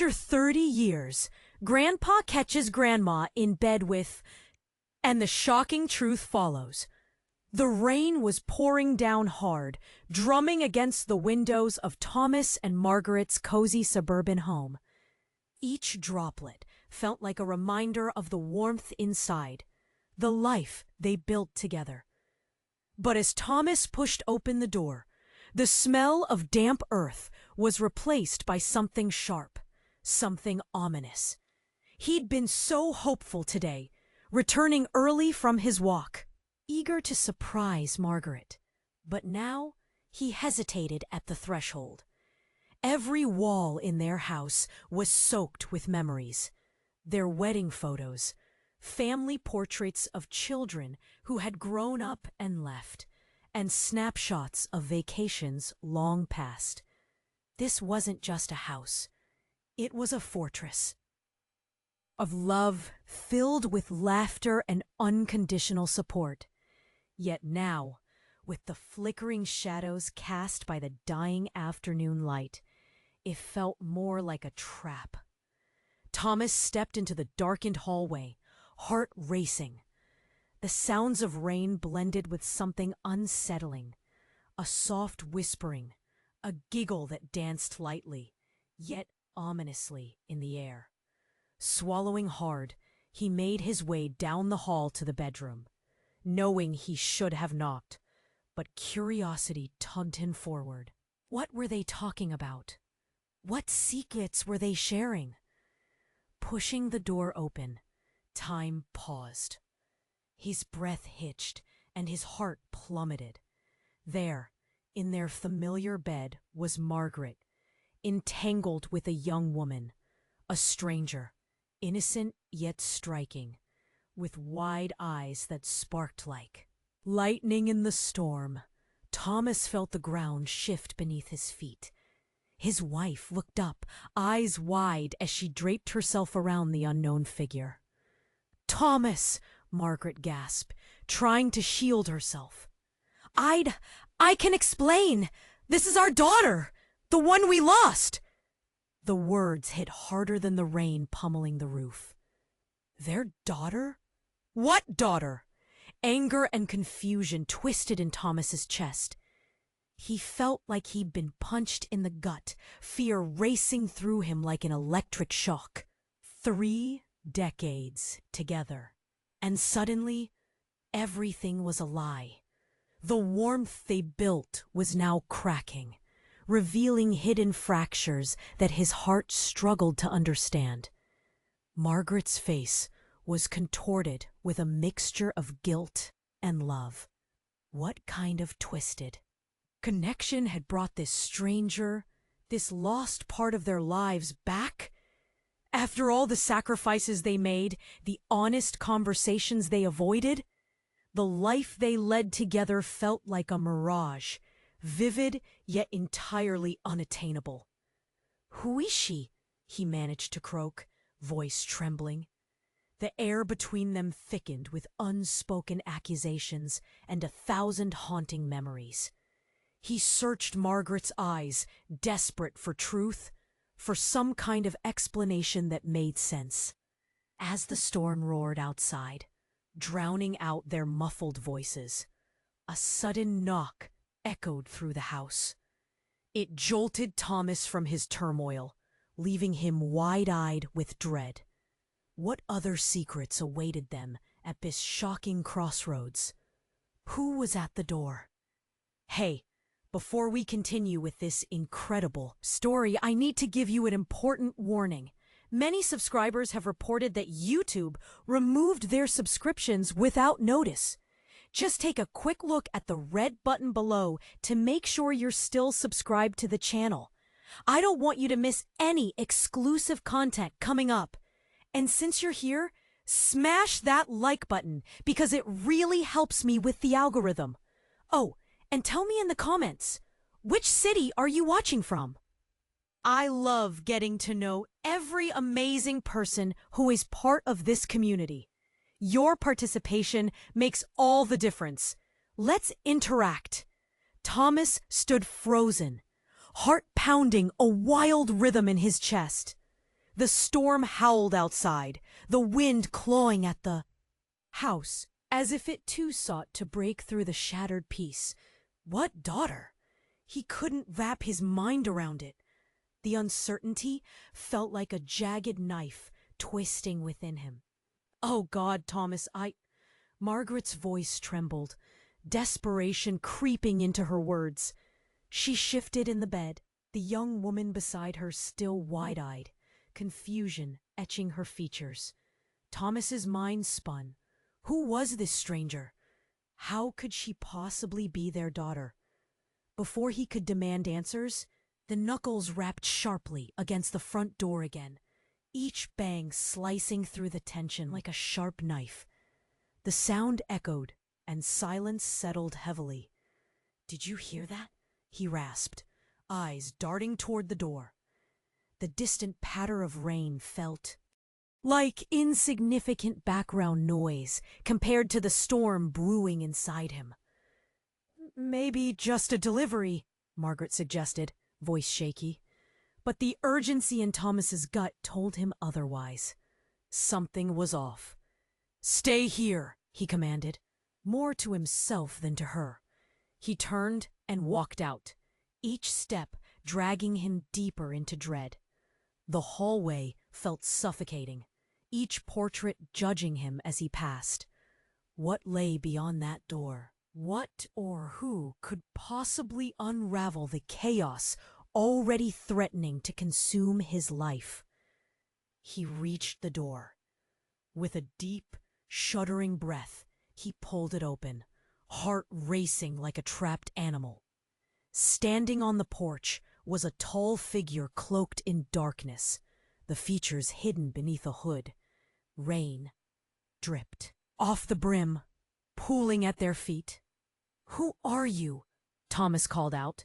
After 30 years, Grandpa catches Grandma in bed with... And the shocking truth follows. The rain was pouring down hard, drumming against the windows of Thomas and Margaret's cozy suburban home. Each droplet felt like a reminder of the warmth inside, the life they built together. But as Thomas pushed open the door, the smell of damp earth was replaced by something sharp, something ominous. He'd been so hopeful today, returning early from his walk, eager to surprise Margaret. But now he hesitated at the threshold. Every wall in their house was soaked with memories. Their wedding photos, family portraits of children who had grown up and left, and snapshots of vacations long past. This wasn't just a house. It was a fortress of love filled with laughter and unconditional support. Yet now, with the flickering shadows cast by the dying afternoon light, it felt more like a trap. Thomas stepped into the darkened hallway, heart racing. The sounds of rain blended with something unsettling, a soft whispering, a giggle that danced lightly, yet ominously in the air. Swallowing hard, he made his way down the hall to the bedroom, knowing he should have knocked, but curiosity tugged him forward. What were they talking about? What secrets were they sharing? Pushing the door open, time paused. His breath hitched, and his heart plummeted. There, in their familiar bed, was Margaret, entangled with a young woman, a stranger, innocent yet striking, with wide eyes that sparked like lightning in the storm. Thomas felt the ground shift beneath his feet. His wife looked up, eyes wide, as she draped herself around the unknown figure. "Thomas!" Margaret gasped, trying to shield herself. I can explain! This is our daughter! The one we lost!" The words hit harder than the rain pummeling the roof. Their daughter? What daughter? Anger and confusion twisted in Thomas's chest. He felt like he'd been punched in the gut, fear racing through him like an electric shock. 3 decades together. And suddenly, everything was a lie. The warmth they built was now cracking, revealing hidden fractures that his heart struggled to understand. Margaret's face was contorted with a mixture of guilt and love. What kind of twisted connection had brought this stranger, this lost part of their lives back? After all the sacrifices they made, the honest conversations they avoided, the life they led together felt like a mirage, vivid yet entirely unattainable. "Who is she?" he managed to croak, voice trembling. The air between them thickened with unspoken accusations and 1,000 haunting memories. He searched Margaret's eyes, desperate for truth, for some kind of explanation that made sense. As the storm roared outside, drowning out their muffled voices, a sudden knock echoed through the house. It jolted Thomas from his turmoil, leaving him wide-eyed with dread. What other secrets awaited them at this shocking crossroads? Who was at the door? Hey, before we continue with this incredible story, I need to give you an important warning. Many subscribers have reported that YouTube removed their subscriptions without notice. Just take a quick look at the red button below to make sure you're still subscribed to the channel. I don't want you to miss any exclusive content coming up. And since you're here, smash that like button because it really helps me with the algorithm. Oh, and tell me in the comments, which city are you watching from? I love getting to know every amazing person who is part of this community. Your participation makes all the difference. Let's interact. Thomas stood frozen, heart pounding a wild rhythm in his chest. The storm howled outside, the wind clawing at the house, as if it too sought to break through the shattered peace. What daughter? He couldn't wrap his mind around it. The uncertainty felt like a jagged knife twisting within him. Oh God, Thomas, Margaret's voice trembled, desperation creeping into her words. She shifted in the bed, the young woman beside her still wide-eyed, confusion etching her features. Thomas's mind spun. Who was this stranger? How could she possibly be their daughter? Before he could demand answers, the knuckles rapped sharply against the front door again, each bang slicing through the tension like a sharp knife. The sound echoed, and silence settled heavily. "Did you hear that?" he rasped, eyes darting toward the door. The distant patter of rain felt like insignificant background noise compared to the storm brewing inside him. "Maybe just a delivery," Margaret suggested, voice shaky. But the urgency in Thomas's gut told him otherwise. Something was off. "Stay here," he commanded, more to himself than to her. He turned and walked out, each step dragging him deeper into dread. The hallway felt suffocating, each portrait judging him as he passed. What lay beyond that door? What or who could possibly unravel the chaos already threatening to consume his life? He reached the door. With a deep, shuddering breath, he pulled it open, heart racing like a trapped animal. Standing on the porch was a tall figure cloaked in darkness, the features hidden beneath a hood. Rain dripped off the brim, pooling at their feet. "Who are you?" Thomas called out,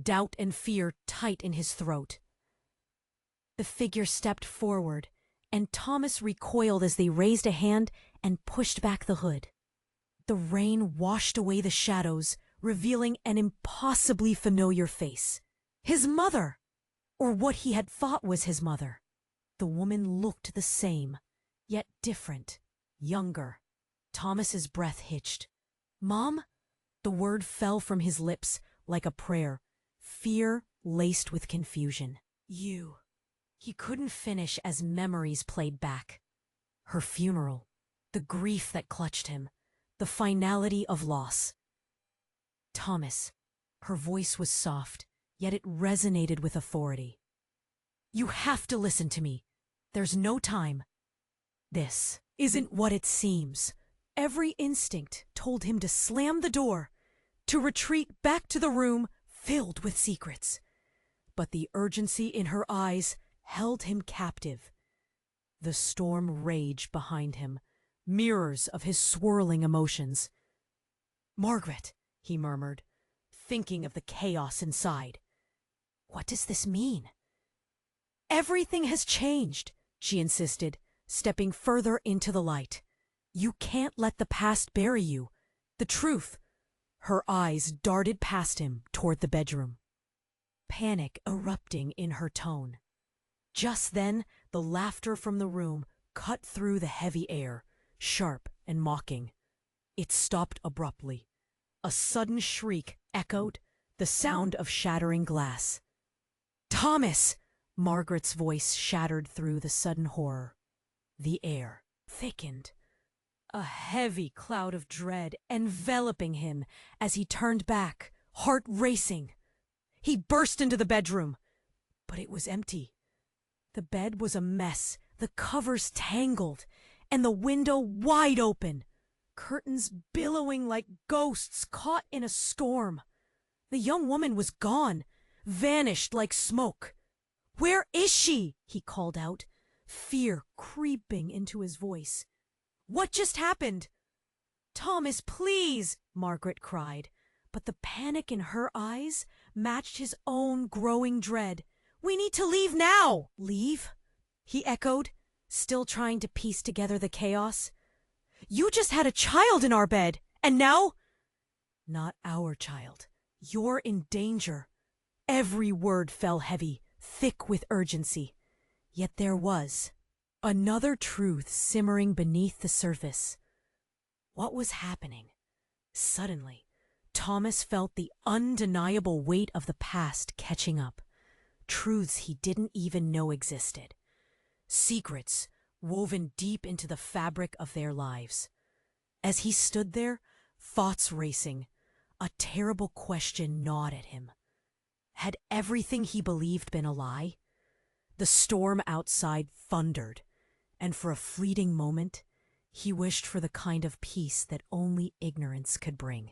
doubt and fear tight in his throat. The figure stepped forward, and Thomas recoiled as they raised a hand and pushed back the hood. The rain washed away the shadows, revealing an impossibly familiar face. His mother! Or what he had thought was his mother. The woman looked the same, yet different, younger. Thomas's breath hitched. "Mom?" The word fell from his lips like a prayer, fear laced with confusion. "You." He couldn't finish as memories played back. Her funeral, the grief that clutched him, the finality of loss. "Thomas." Her voice was soft, yet it resonated with authority. "You have to listen to me. There's no time. This isn't what it seems." Every instinct told him to slam the door, to retreat back to the room filled with secrets. But the urgency in her eyes held him captive. The storm raged behind him, mirrors of his swirling emotions. "Margaret," he murmured, thinking of the chaos inside. "What does this mean?" "Everything has changed," she insisted, stepping further into the light. "You can't let the past bury you. The truth." Her eyes darted past him toward the bedroom, panic erupting in her tone. Just then, the laughter from the room cut through the heavy air, sharp and mocking. It stopped abruptly. A sudden shriek echoed, the sound of shattering glass. "Thomas!" Margaret's voice shattered through the sudden horror. The air thickened, a heavy cloud of dread enveloping him as he turned back, heart racing. He burst into the bedroom, but it was empty. The bed was a mess, the covers tangled, and the window wide open, curtains billowing like ghosts caught in a storm. The young woman was gone, vanished like smoke. "Where is she?" he called out, fear creeping into his voice. "What just happened?" "Thomas, please!" Margaret cried, but the panic in her eyes matched his own growing dread. "We need to leave now!" "Leave?" he echoed, still trying to piece together the chaos. "You just had a child in our bed, and now—" "Not our child. You're in danger." Every word fell heavy, thick with urgency. Yet there was another truth simmering beneath the surface. What was happening? Suddenly, Thomas felt the undeniable weight of the past catching up. Truths he didn't even know existed. Secrets woven deep into the fabric of their lives. As he stood there, thoughts racing, a terrible question gnawed at him. Had everything he believed been a lie? The storm outside thundered, and for a fleeting moment, he wished for the kind of peace that only ignorance could bring.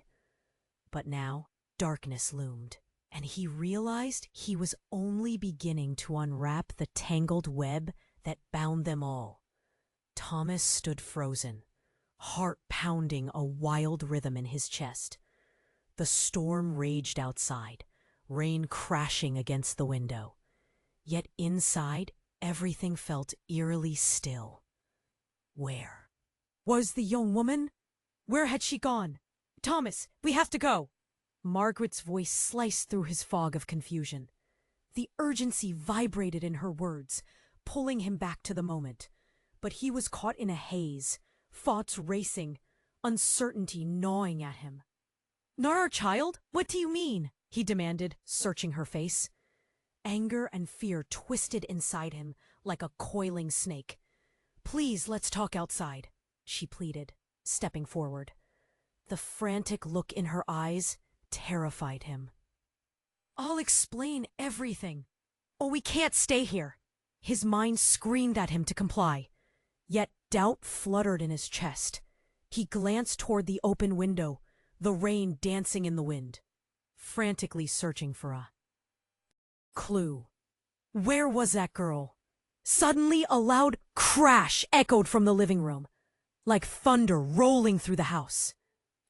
But now, darkness loomed, and he realized he was only beginning to unwrap the tangled web that bound them all. Thomas stood frozen, heart pounding a wild rhythm in his chest. The storm raged outside, rain crashing against the window. Yet inside, everything felt eerily still. Where was the young woman? Where had she gone? Thomas, we have to go. Margaret's voice sliced through his fog of confusion. The urgency vibrated in her words, pulling him back to the moment. But he was caught in a haze, thoughts racing, uncertainty gnawing at him. Not our child? What do you mean? He demanded, searching her face. Anger and fear twisted inside him like a coiling snake. Please, let's talk outside, she pleaded, stepping forward. The frantic look in her eyes terrified him. I'll explain everything. Oh, we can't stay here. His mind screamed at him to comply. Yet doubt fluttered in his chest. He glanced toward the open window, the rain dancing in the wind, frantically searching for a clue. Where was that girl? Suddenly, a loud crash echoed from the living room, like thunder rolling through the house.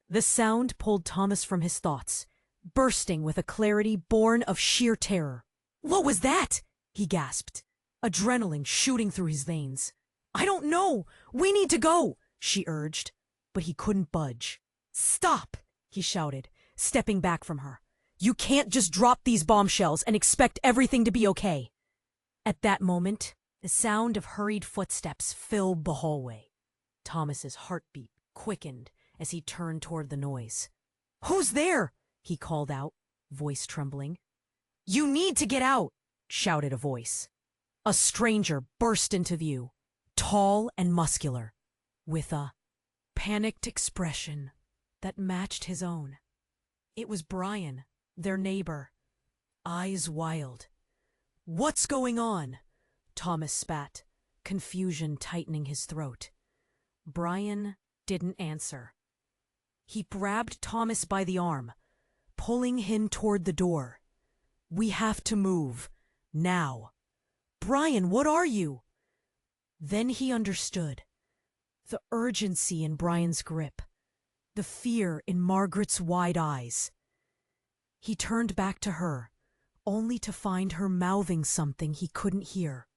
The sound pulled Thomas from his thoughts, bursting with a clarity born of sheer terror. What was that? He gasped, adrenaline shooting through his veins. I don't know. We need to go, she urged, but he couldn't budge. Stop, he shouted, stepping back from her. You can't just drop these bombshells and expect everything to be okay. At that moment, the sound of hurried footsteps filled the hallway. Thomas's heartbeat quickened as he turned toward the noise. Who's there? He called out, voice trembling. You need to get out, shouted a voice. A stranger burst into view, tall and muscular, with a panicked expression that matched his own. It was Brian, their neighbor, eyes wild. What's going on? Thomas spat, confusion tightening his throat. Brian didn't answer. He grabbed Thomas by the arm, pulling him toward the door. We have to move, now. Brian, what are you? Then he understood. The urgency in Brian's grip, the fear in Margaret's wide eyes. He turned back to her, only to find her mouthing something he couldn't hear.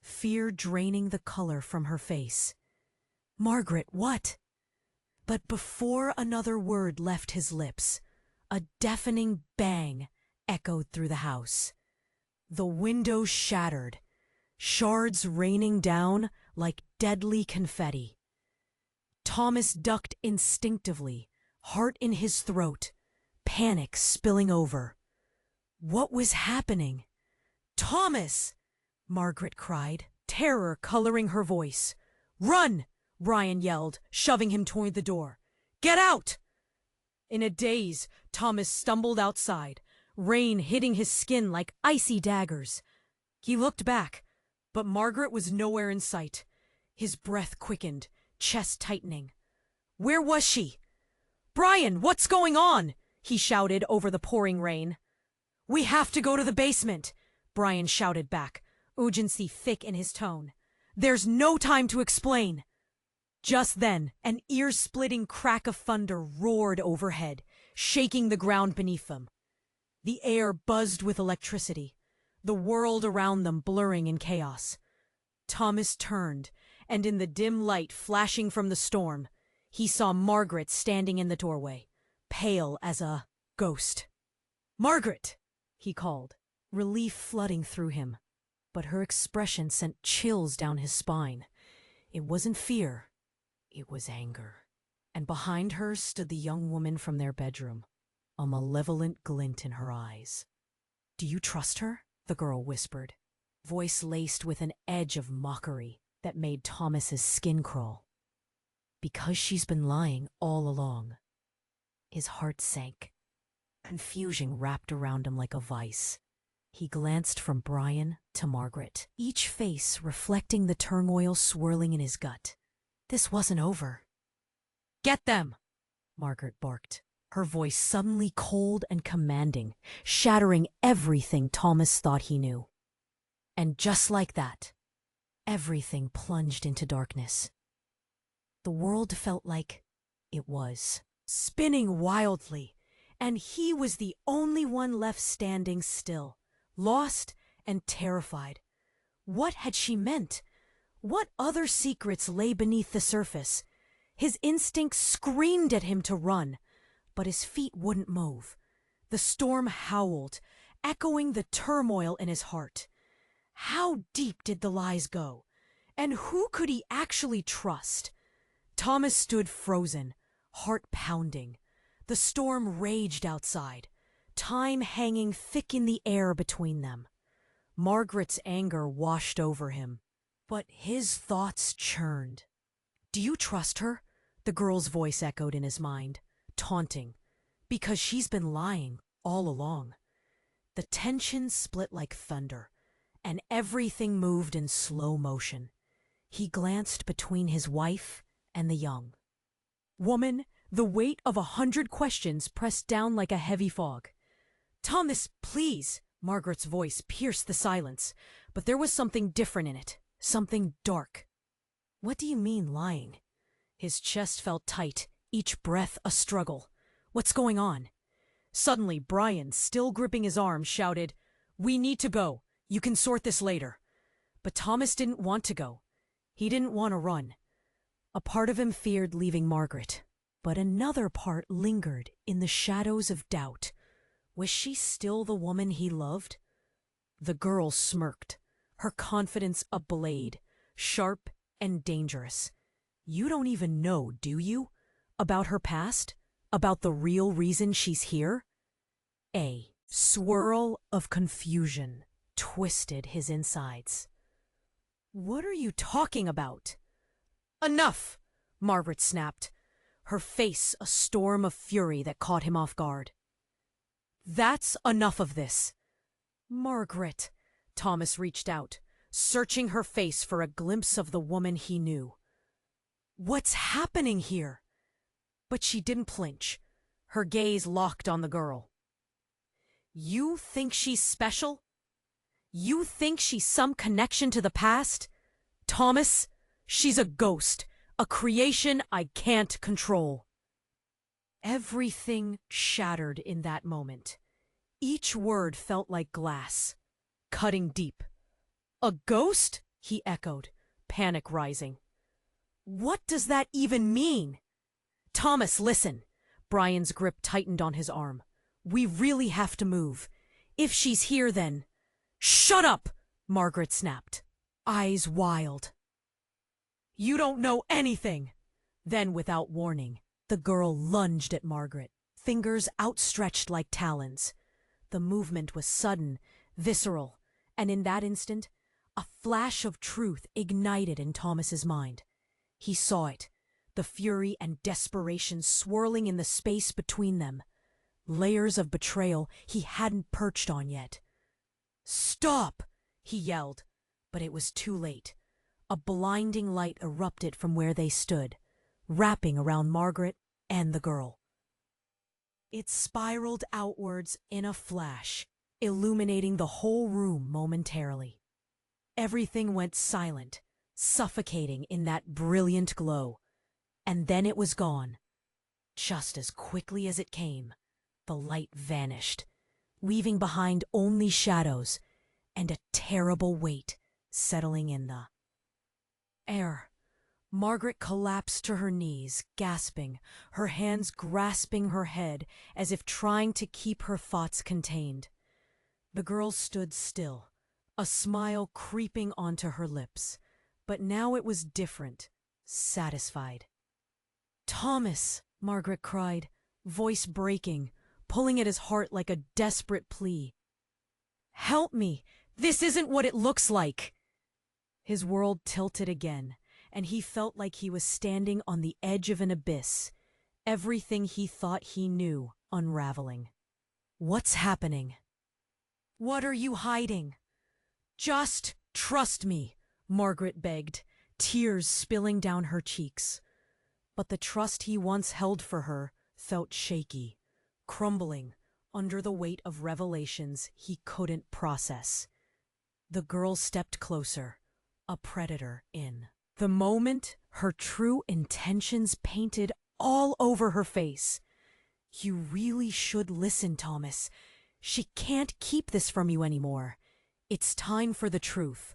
Fear draining the color from her face. Margaret, what? But before another word left his lips, a deafening bang echoed through the house. The window shattered, shards raining down like deadly confetti. Thomas ducked instinctively, heart in his throat, panic spilling over. What was happening? Thomas! Margaret cried, terror coloring her voice. Run! Brian yelled, shoving him toward the door. Get out! In a daze, Thomas stumbled outside, rain hitting his skin like icy daggers. He looked back, but Margaret was nowhere in sight. His breath quickened, chest tightening. Where was she? Brian, what's going on? He shouted over the pouring rain. We have to go to the basement, Brian shouted back, urgency thick in his tone. There's no time to explain. Just then, an ear-splitting crack of thunder roared overhead, shaking the ground beneath them. The air buzzed with electricity, the world around them blurring in chaos. Thomas turned, and in the dim light flashing from the storm, he saw Margaret standing in the doorway, pale as a ghost. Margaret! He called, relief flooding through him. but her expression sent chills down his spine. It wasn't fear, it was anger. And behind her stood the young woman from their bedroom, a malevolent glint in her eyes. "Do you trust her?" the girl whispered, voice laced with an edge of mockery that made Thomas's skin crawl. "Because she's been lying all along." His heart sank. Confusion wrapped around him like a vice. He glanced from Brian to Margaret, each face reflecting the turmoil swirling in his gut. This wasn't over. "Get them!" Margaret barked, her voice suddenly cold and commanding, shattering everything Thomas thought he knew. And just like that, everything plunged into darkness. The world felt like it was spinning wildly, and he was the only one left standing still, lost and terrified. What had she meant? What other secrets lay beneath the surface? His instinct screamed at him to run, but his feet wouldn't move. The storm howled, echoing the turmoil in his heart. How deep did the lies go? And who could he actually trust? Thomas stood frozen, heart pounding. The storm raged outside, time hanging thick in the air between them. Margaret's anger washed over him, but his thoughts churned. "Do you trust her?" the girl's voice echoed in his mind, taunting. "Because she's been lying all along." The tension split like thunder, and everything moved in slow motion. He glanced between his wife and the young woman, the weight of 100 questions pressed down like a heavy fog. "Thomas, please!" Margaret's voice pierced the silence, but there was something different in it, something dark. "What do you mean, lying?" His chest felt tight, each breath a struggle. "What's going on?" Suddenly, Brian, still gripping his arm, shouted, "We need to go. You can sort this later." But Thomas didn't want to go. He didn't want to run. A part of him feared leaving Margaret, but another part lingered in the shadows of doubt. Was she still the woman he loved? The girl smirked, her confidence a blade, sharp and dangerous. "You don't even know, do you? About her past? About the real reason she's here?" A swirl of confusion twisted his insides. "What are you talking about?" "Enough!" Margaret snapped, her face a storm of fury that caught him off guard. "That's enough of this." "Margaret!" Thomas reached out, searching her face for a glimpse of the woman he knew. "What's happening here?" But she didn't flinch, her gaze locked on the girl. "You think she's special? You think she's some connection to the past? Thomas, she's a ghost, a creation I can't control." Everything shattered in that moment. Each word felt like glass, cutting deep. "A ghost?" he echoed, panic rising. "What does that even mean?" "Thomas, listen." Brian's grip tightened on his arm. "We really have to move. If she's here, then—" "Shut up!" Margaret snapped, eyes wild. "You don't know anything!" Then, without warning, the girl lunged at Margaret, fingers outstretched like talons. The movement was sudden, visceral, and in that instant, a flash of truth ignited in Thomas's mind. He saw it, the fury and desperation swirling in the space between them, layers of betrayal he hadn't perched on yet. "Stop!" he yelled, but it was too late. A blinding light erupted from where they stood, wrapping around Margaret and the girl. It spiraled outwards in a flash, illuminating the whole room momentarily. Everything went silent, suffocating in that brilliant glow. And then it was gone. Just as quickly as it came, the light vanished, leaving behind only shadows and a terrible weight settling in the air. Margaret collapsed to her knees, gasping, her hands grasping her head as if trying to keep her thoughts contained. The girl stood still, a smile creeping onto her lips. But now it was different, satisfied. "Thomas!" Margaret cried, voice breaking, pulling at his heart like a desperate plea. "Help me! This isn't what it looks like!" His world tilted again, and he felt like he was standing on the edge of an abyss, everything he thought he knew unraveling. "What's happening? What are you hiding? Just trust me," Margaret begged, tears spilling down her cheeks. But the trust he once held for her felt shaky, crumbling under the weight of revelations he couldn't process. The girl stepped closer, a predator in. The moment her true intentions painted all over her face. "You really should listen, Thomas. She can't keep this from you anymore. It's time for the truth."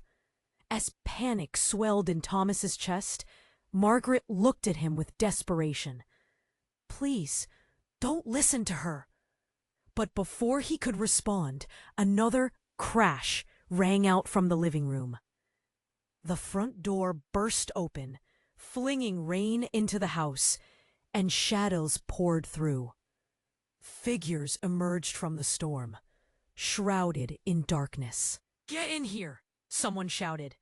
As panic swelled in Thomas's chest, Margaret looked at him with desperation. "Please, don't listen to her." But before he could respond, another crash rang out from the living room. The front door burst open, flinging rain into the house, and shadows poured through. Figures emerged from the storm, shrouded in darkness. "Get in here!" someone shouted.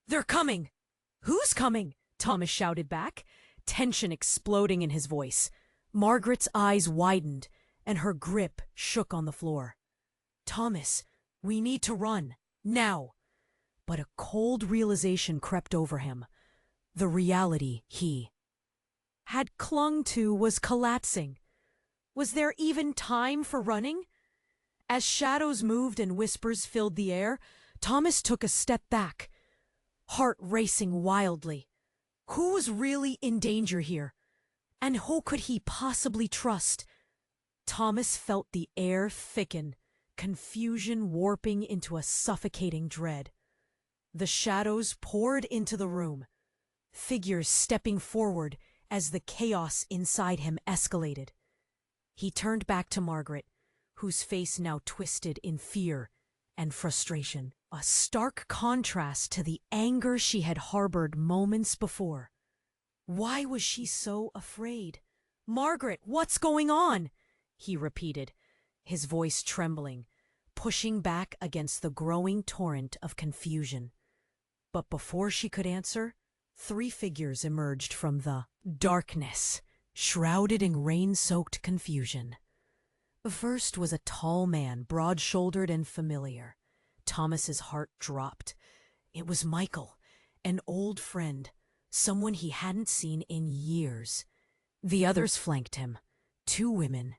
"They're coming!" "Who's coming?" Thomas shouted back, tension exploding in his voice. Margaret's eyes widened, and her grip shook on the floor. "Thomas, we need to run, now." But a cold realization crept over him. The reality he had clung to was collapsing. Was there even time for running? As shadows moved and whispers filled the air, Thomas took a step back, heart racing wildly. Who was really in danger here? And who could he possibly trust? Thomas felt the air thicken, confusion warping into a suffocating dread. The shadows poured into the room, figures stepping forward as the chaos inside him escalated. He turned back to Margaret, whose face now twisted in fear and frustration, a stark contrast to the anger she had harbored moments before. Why was she so afraid? "Margaret, what's going on?" he repeated, his voice trembling, pushing back against the growing torrent of confusion. But before she could answer, 3 figures emerged from the darkness, shrouded in rain-soaked confusion. The first was a tall man, broad-shouldered and familiar. Thomas's heart dropped. It was Michael, an old friend, someone he hadn't seen in years. The others flanked him, 2 women,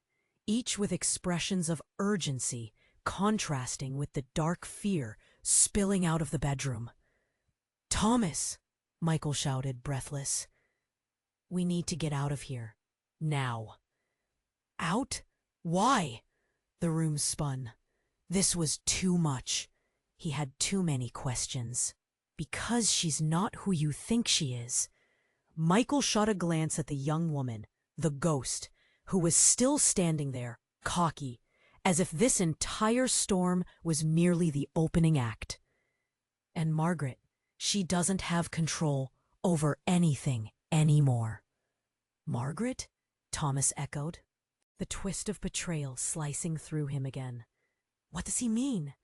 each with expressions of urgency, contrasting with the dark fear spilling out of the bedroom. "Thomas!" Michael shouted, breathless. "We need to get out of here. Now." "Out? Why?" The room spun. This was too much. He had too many questions. "Because she's not who you think she is." Michael shot a glance at the young woman, the ghost, who was still standing there, cocky, as if this entire storm was merely the opening act. "And Margaret, she doesn't have control over anything anymore." "Margaret?" Thomas echoed, the twist of betrayal slicing through him again. "What does he mean?"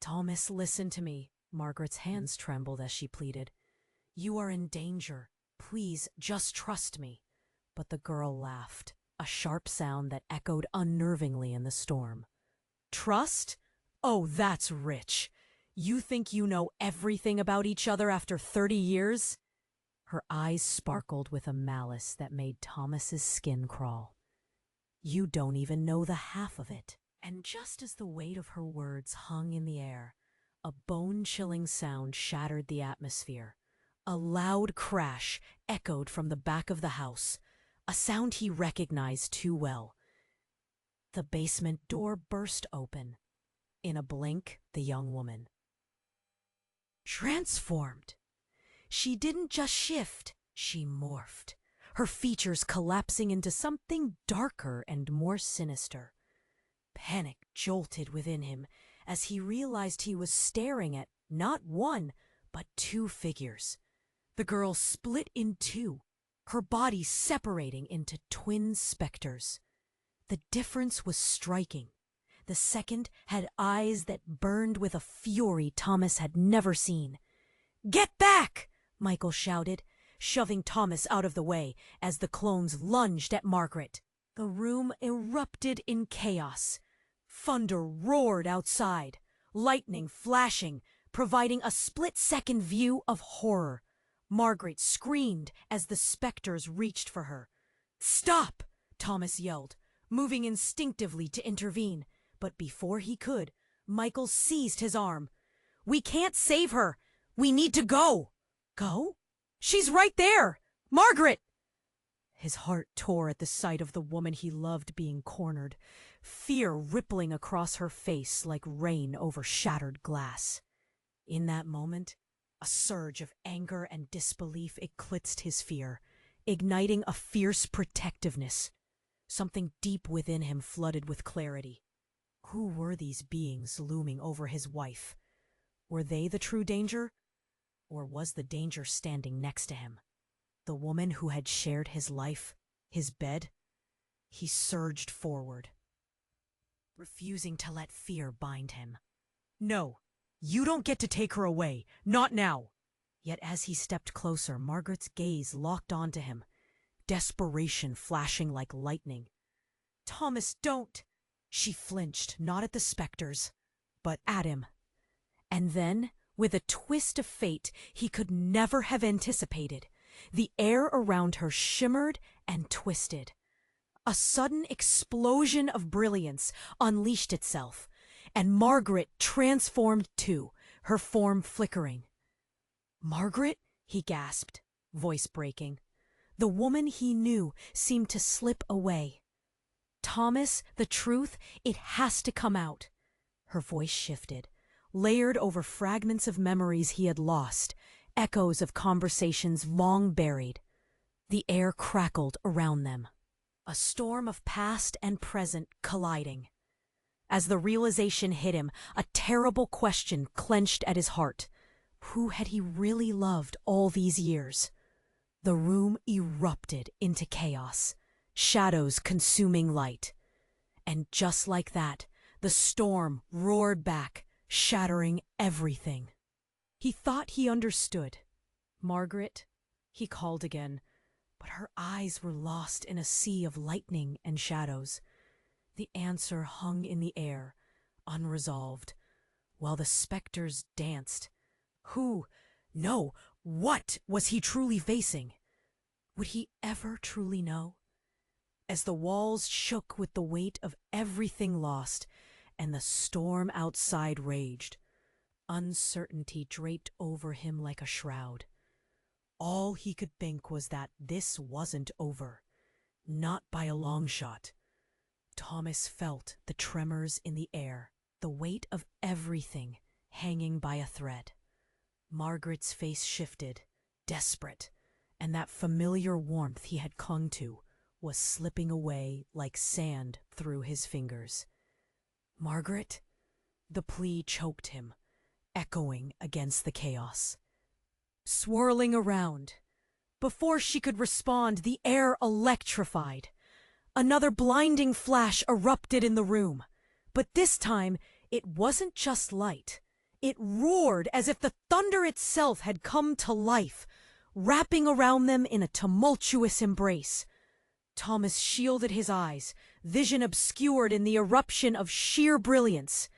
"Thomas, listen to me." Margaret's hands trembled as she pleaded. "You are in danger. Please, just trust me." But the girl laughed, a sharp sound that echoed unnervingly in the storm. "Trust? Oh, that's rich. You think you know everything about each other after 30 years? Her eyes sparkled with a malice that made Thomas's skin crawl. "You don't even know the half of it." And just as the weight of her words hung in the air, a bone-chilling sound shattered the atmosphere. A loud crash echoed from the back of the house, a sound he recognized too well. The basement door burst open. In a blink, the young woman transformed. She didn't just shift, she morphed, her features collapsing into something darker and more sinister. Panic jolted within him as he realized he was staring at not one, but two figures. The girl split in two, her body separating into twin specters. The difference was striking. The second had eyes that burned with a fury Thomas had never seen. "Get back!" Michael shouted, shoving Thomas out of the way as the clones lunged at Margaret. The room erupted in chaos. Thunder roared outside, lightning flashing, providing a split-second view of horror. Margaret screamed as the specters reached for her. "Stop!" Thomas yelled, moving instinctively to intervene. But before he could, Michael seized his arm. "We can't save her! We need to go!" "Go? She's right there! Margaret!" His heart tore at the sight of the woman he loved being cornered, fear rippling across her face like rain over shattered glass. In that moment, a surge of anger and disbelief eclipsed his fear, igniting a fierce protectiveness. Something deep within him flooded with clarity. Who were these beings looming over his wife? Were they the true danger? Or was the danger standing next to him? The woman who had shared his life, his bed? He surged forward, refusing to let fear bind him. "No, you don't get to take her away. Not now." Yet as he stepped closer, Margaret's gaze locked onto him, desperation flashing like lightning. "Thomas, don't!" She flinched, not at the specters, but at him. And then, with a twist of fate he could never have anticipated, the air around her shimmered and twisted. A sudden explosion of brilliance unleashed itself, and Margaret transformed too, her form flickering. "Margaret?" he gasped, voice breaking. The woman he knew seemed to slip away. "Thomas, the truth, it has to come out." Her voice shifted, layered over fragments of memories he had lost, echoes of conversations long buried. The air crackled around them, a storm of past and present colliding. As the realization hit him, a terrible question clenched at his heart. Who had he really loved all these years? The room erupted into chaos, shadows consuming light. And just like that, the storm roared back, shattering everything. He thought he understood. "Margaret," he called again, but her eyes were lost in a sea of lightning and shadows. The answer hung in the air, unresolved, while the specters danced. Who, no, what was he truly facing? Would he ever truly know? As the walls shook with the weight of everything lost, and the storm outside raged, uncertainty draped over him like a shroud. All he could think was that this wasn't over, not by a long shot. Thomas felt the tremors in the air, the weight of everything hanging by a thread. Margaret's face shifted, desperate, and that familiar warmth he had clung to was slipping away like sand through his fingers. "Margaret?" The plea choked him, echoing against the chaos. Swirling around. Before she could respond, the air electrified. Another blinding flash erupted in the room. But this time, it wasn't just light. It roared as if the thunder itself had come to life, wrapping around them in a tumultuous embrace. Thomas shielded his eyes, vision obscured in the eruption of sheer brilliance.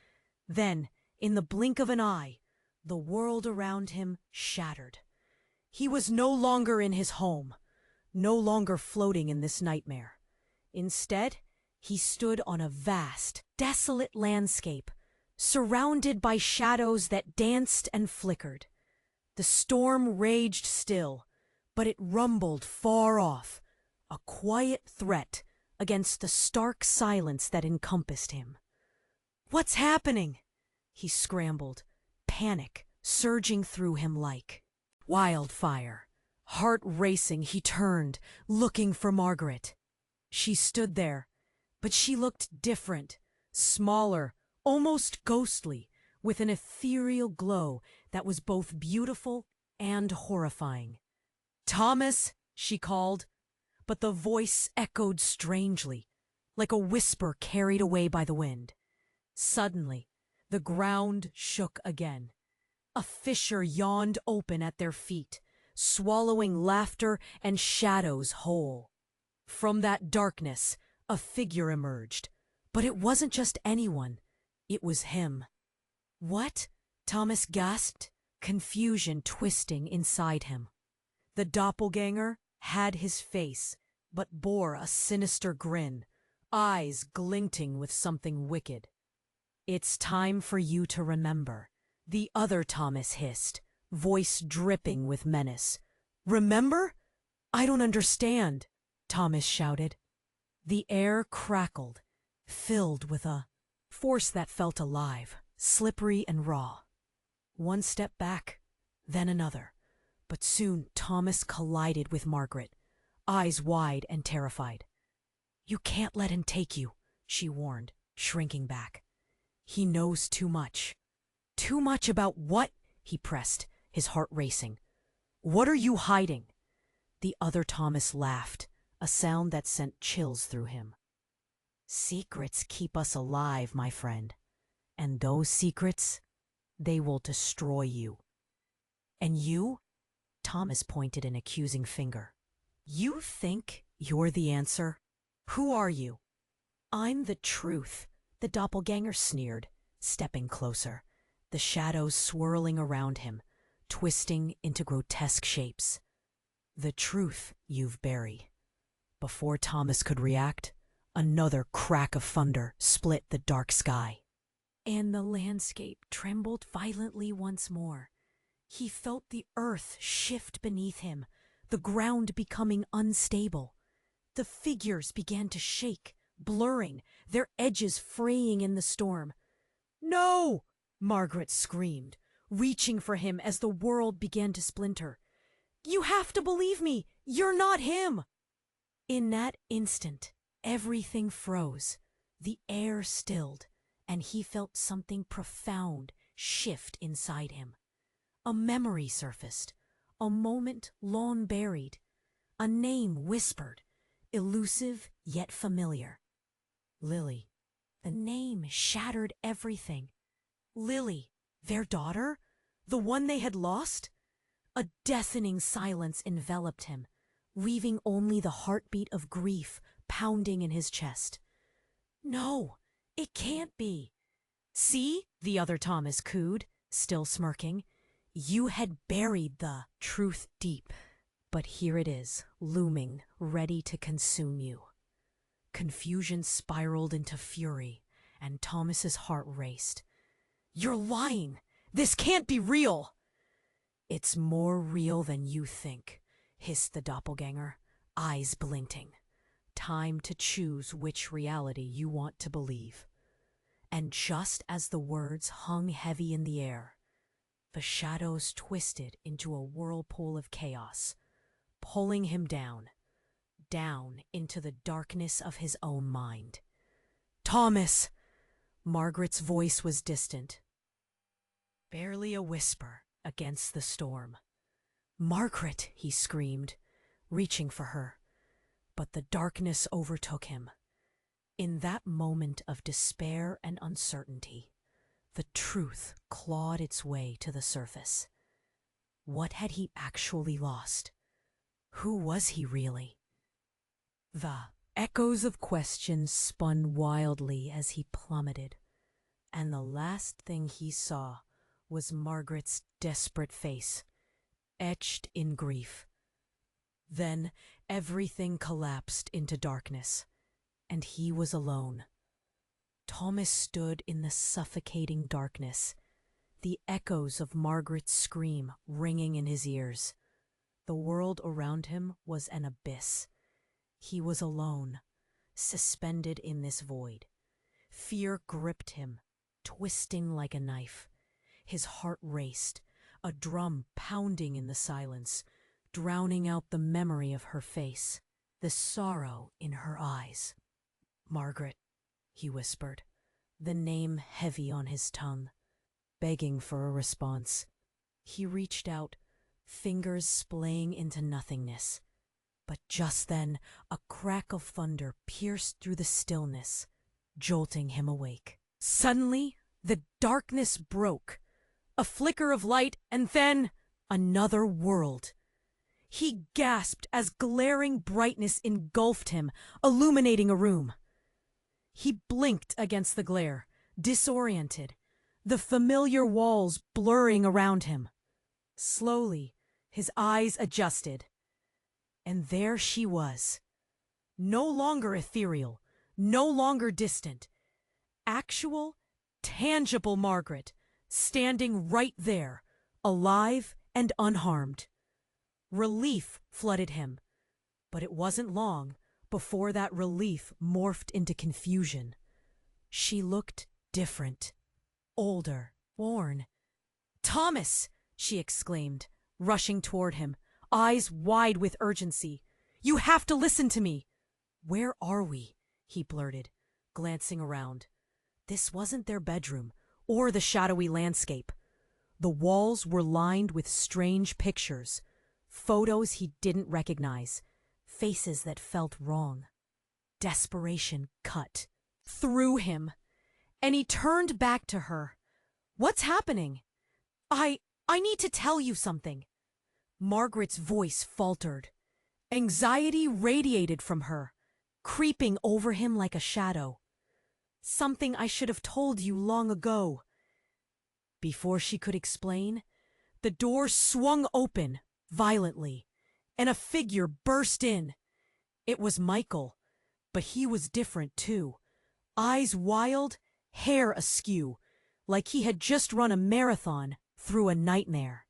Then, in the blink of an eye, the world around him shattered. He was no longer in his home, no longer floating in this nightmare. Instead, he stood on a vast, desolate landscape, surrounded by shadows that danced and flickered. The storm raged still, but it rumbled far off, a quiet threat against the stark silence that encompassed him. "What's happening?" He scrambled, panic surging through him like wildfire. Heart racing, he turned, looking for Margaret. She stood there, but she looked different, smaller, almost ghostly, with an ethereal glow that was both beautiful and horrifying. "Thomas," she called, but the voice echoed strangely, like a whisper carried away by the wind. Suddenly, the ground shook again. A fissure yawned open at their feet, swallowing laughter and shadows whole. From that darkness, a figure emerged. But it wasn't just anyone. It was him. "What?" Thomas gasped, confusion twisting inside him. The doppelganger had his face, but bore a sinister grin, eyes glinting with something wicked. "It's time for you to remember," the other Thomas hissed, voice dripping with menace. "Remember? I don't understand," Thomas shouted. The air crackled, filled with a force that felt alive, slippery and raw. One step back, then another, but soon Thomas collided with Margaret, eyes wide and terrified. "You can't let him take you," she warned, shrinking back. "He knows too much." "Too much about what?" he pressed, his heart racing. "What are you hiding?" The other Thomas laughed, a sound that sent chills through him. "Secrets keep us alive, my friend. And those secrets, they will destroy you." "And you?" Thomas pointed an accusing finger. "You think you're the answer? Who are you?" "I'm the truth," the doppelganger sneered, stepping closer, the shadows swirling around him, twisting into grotesque shapes. "The truth you've buried." Before Thomas could react, another crack of thunder split the dark sky. And the landscape trembled violently once more. He felt the earth shift beneath him, the ground becoming unstable. The figures began to shake, blurring, their edges fraying in the storm. "No!" Margaret screamed, reaching for him as the world began to splinter. "You have to believe me! You're not him!" In that instant, everything froze, the air stilled, and he felt something profound shift inside him. A memory surfaced, a moment long buried, a name whispered, elusive yet familiar. Lily. The name shattered everything. Lily, their daughter? The one they had lost? A deafening silence enveloped him, leaving only the heartbeat of grief pounding in his chest. "No, it can't be." "See?" the other Thomas cooed, still smirking. "You had buried the truth deep, but here it is, looming, ready to consume you." Confusion spiraled into fury, and Thomas's heart raced. "You're lying! This can't be real!" "It's more real than you think," hissed the doppelganger, eyes blinking. "Time to choose which reality you want to believe." And just as the words hung heavy in the air, the shadows twisted into a whirlpool of chaos, pulling him down, down into the darkness of his own mind. "Thomas!" Margaret's voice was distant, barely a whisper against the storm. "Margaret!" he screamed, reaching for her, but the darkness overtook him. In that moment of despair and uncertainty, the truth clawed its way to the surface. What had he actually lost? Who was he really? The echoes of questions spun wildly as he plummeted, and the last thing he saw was Margaret's desperate face, etched in grief. Then everything collapsed into darkness, and he was alone. Thomas stood in the suffocating darkness, the echoes of Margaret's scream ringing in his ears. The world around him was an abyss. He was alone, suspended in this void. Fear gripped him, twisting like a knife. His heart raced, a drum pounding in the silence, drowning out the memory of her face, the sorrow in her eyes. "Margaret," he whispered, the name heavy on his tongue, begging for a response. He reached out, fingers splaying into nothingness. But just then, a crack of thunder pierced through the stillness, jolting him awake. Suddenly, the darkness broke. A flicker of light, and then another world. He gasped as glaring brightness engulfed him, illuminating a room. He blinked against the glare, disoriented, the familiar walls blurring around him. Slowly, his eyes adjusted. And there she was. No longer ethereal, no longer distant. Actual, tangible Margaret, standing right there, alive and unharmed. Relief flooded him, but it wasn't long before that relief morphed into confusion. She looked different, older, worn. "Thomas!" she exclaimed, rushing toward him, eyes wide with urgency. "You have to listen to me!" "Where are we?" he blurted, glancing around. This wasn't their bedroom, or the shadowy landscape. The walls were lined with strange pictures, photos he didn't recognize, faces that felt wrong. Desperation cut through him, and he turned back to her. "What's happening?" I need to tell you something." Margaret's voice faltered. Anxiety radiated from her, creeping over him like a shadow. "Something I should have told you long ago." Before she could explain, the door swung open violently, and a figure burst in. It was Michael, but he was different too. Eyes wild, hair askew, like he had just run a marathon through a nightmare.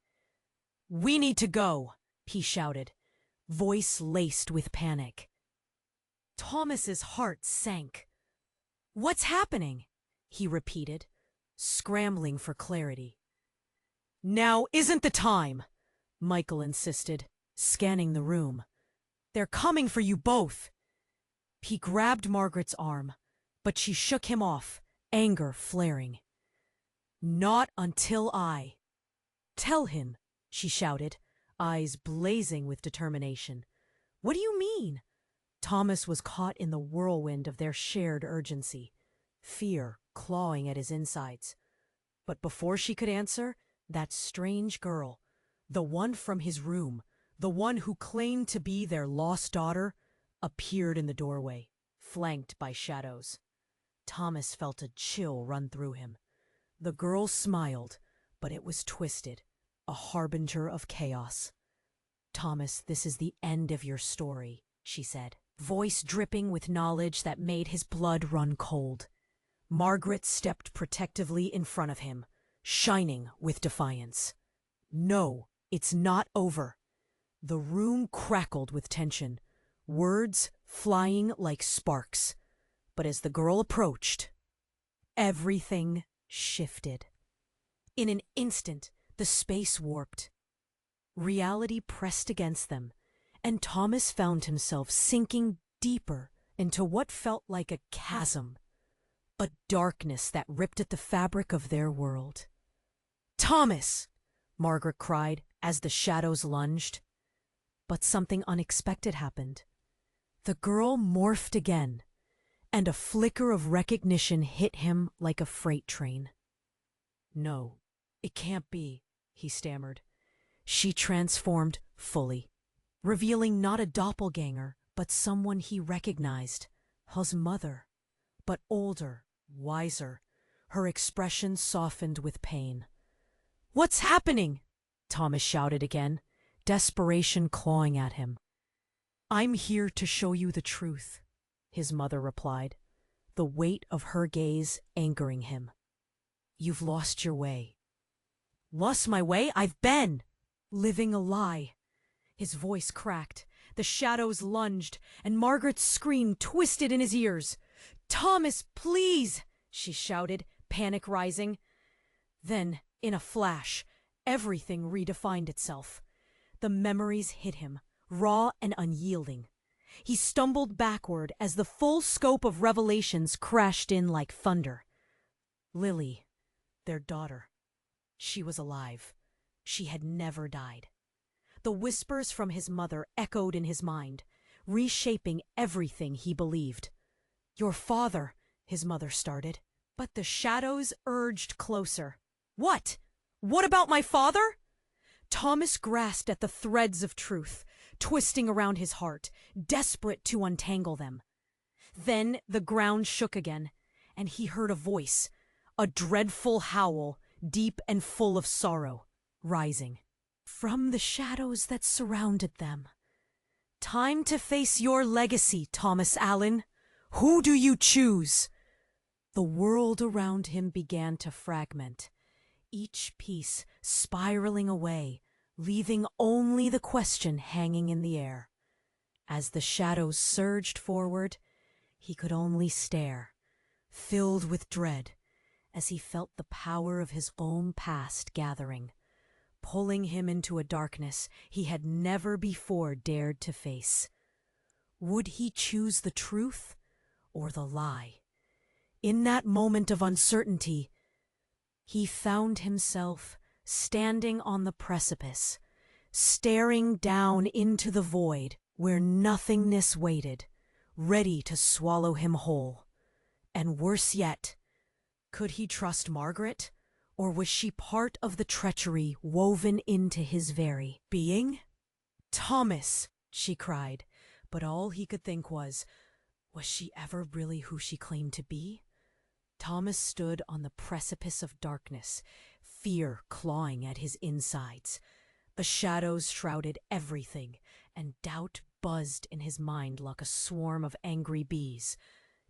"We need to go," he shouted, voice laced with panic. Thomas's heart sank. "What's happening?" he repeated, scrambling for clarity. "Now isn't the time," Michael insisted, scanning the room. "They're coming for you both." He grabbed Margaret's arm, but she shook him off, anger flaring. "Not until I—" "Tell him," she shouted, eyes blazing with determination. "What do you mean?" Thomas was caught in the whirlwind of their shared urgency, fear clawing at his insides. But before she could answer, that strange girl, the one from his room, the one who claimed to be their lost daughter, appeared in the doorway, flanked by shadows. Thomas felt a chill run through him. The girl smiled, but it was twisted, a harbinger of chaos. "Thomas, this is the end of your story," she said, voice dripping with knowledge that made his blood run cold. Margaret stepped protectively in front of him, shining with defiance. "No, it's not over." The room crackled with tension, words flying like sparks. But as the girl approached, everything shifted. In an instant, the space warped. Reality pressed against them, and Thomas found himself sinking deeper into what felt like a chasm, a darkness that ripped at the fabric of their world. "Thomas!" Margaret cried as the shadows lunged. But something unexpected happened. The girl morphed again, and a flicker of recognition hit him like a freight train. "No, it can't be," he stammered. She transformed fully, revealing not a doppelganger, but someone he recognized, his mother, but older, wiser, her expression softened with pain. "What's happening?" Thomas shouted again, desperation clawing at him. "I'm here to show you the truth," his mother replied, the weight of her gaze angering him. "You've lost your way." "Lost my way? I've been living a lie." His voice cracked, the shadows lunged, and Margaret's scream twisted in his ears. "Thomas, please!" she shouted, panic rising. Then, in a flash, everything redefined itself. The memories hit him, raw and unyielding. He stumbled backward as the full scope of revelations crashed in like thunder. Lily, their daughter. She was alive. She had never died. The whispers from his mother echoed in his mind, reshaping everything he believed. Your father, his mother started, but the shadows urged closer. What? What about my father? Thomas grasped at the threads of truth, twisting around his heart, desperate to untangle them. Then the ground shook again, and he heard a voice, a dreadful howl, deep and full of sorrow, rising from the shadows that surrounded them. Time to face your legacy, Thomas Allen. Who do you choose? The world around him began to fragment, each piece spiraling away, leaving only the question hanging in the air. As the shadows surged forward, he could only stare, filled with dread, as he felt the power of his own past gathering, pulling him into a darkness he had never before dared to face. Would he choose the truth or the lie? In that moment of uncertainty, he found himself standing on the precipice, staring down into the void where nothingness waited, ready to swallow him whole. And worse yet, could he trust Margaret, or was she part of the treachery woven into his very being? Thomas, she cried, but all he could think was she ever really who she claimed to be? Thomas stood on the precipice of darkness, fear clawing at his insides. The shadows shrouded everything, and doubt buzzed in his mind like a swarm of angry bees.